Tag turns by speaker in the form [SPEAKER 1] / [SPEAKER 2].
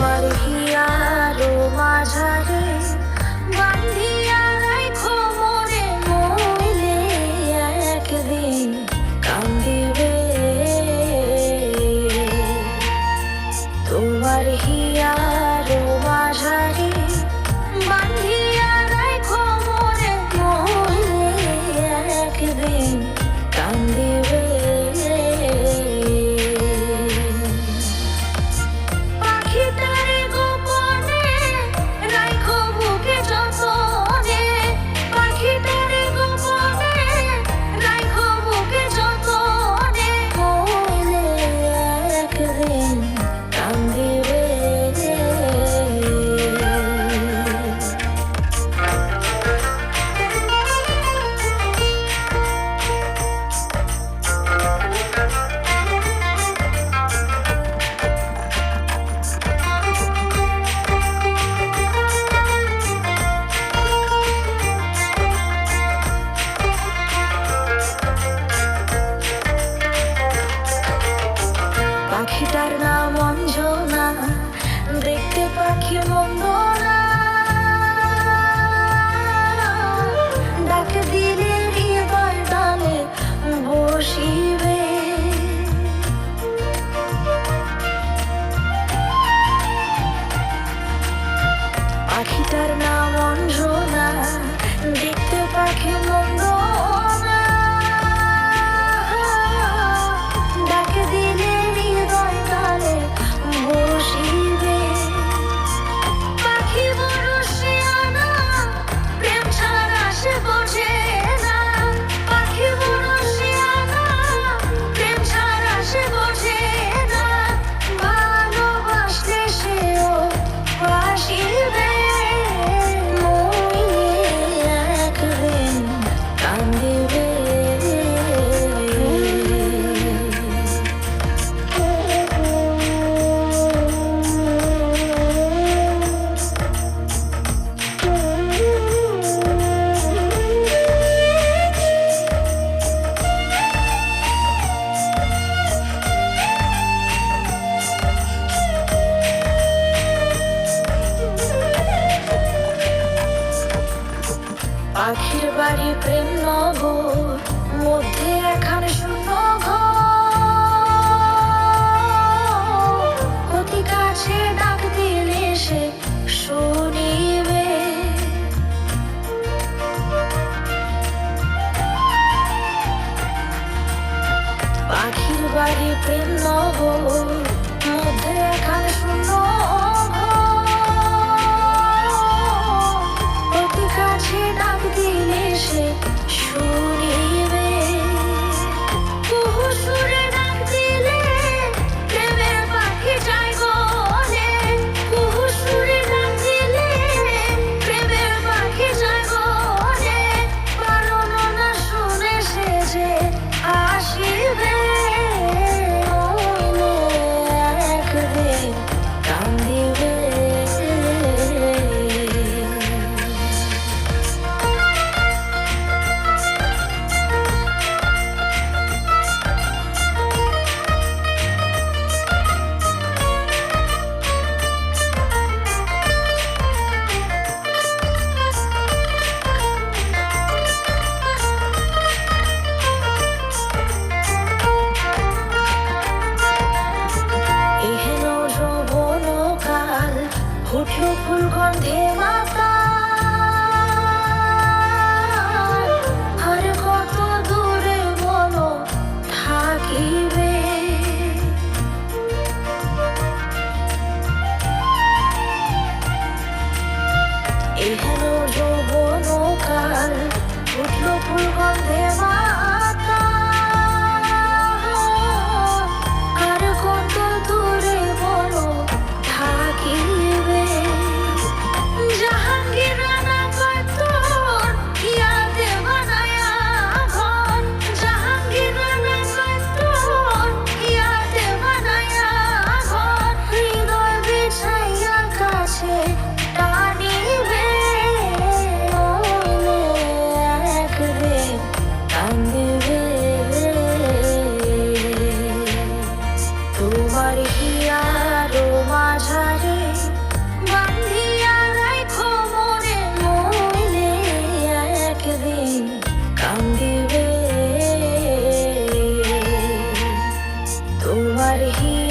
[SPEAKER 1] তোমার হিয়ারো মাঝারে বান্ধিয়া রাখো মোরে, নইলে একদিন কান্দিবে। তোমার হিয়ারো মাঝারে বান্ধিয়া রাখো মোরে, নইলে একদিন কান্দিবে। পাখিটার নাম অঞ্জনা, দেখতে পাখি মন্দ না, ডাক দিলে হৃদয় ডালে বসিবে। পাখিটার নাম অঞ্জনা, দেখতে পাখি মন্দ না, ডাক দিলে বসিবে। পাখি বড় শিয়ানা, প্রেম ছাড়া সে বোঝে না। পাখি বড় শিয়ানা, প্রেম ছাড়া সে বোঝে না। ভালোবাসলে সেও বাসিবে, নইলে একদিন কান্দিবে। পাখির বাড়ি প্রেম নগর, মধ্যে এখানে শূন্য ঘর। অতি কাছে ডাক দিলে সে শুনিবে। পাখির বাড়ি প্রেম নগর, মধ্যে এখানে শূন্য ডাক দিলে সে শুনিবে। কুহু সুরে ডাক দিলে প্রেমের পাখি যায় গলে। কুহু সুরে ডাক দিলে প্রেমের পাখি যায় গলে। বারণ না শুনে সে যে আসিবে, নইলে একদিন আর হি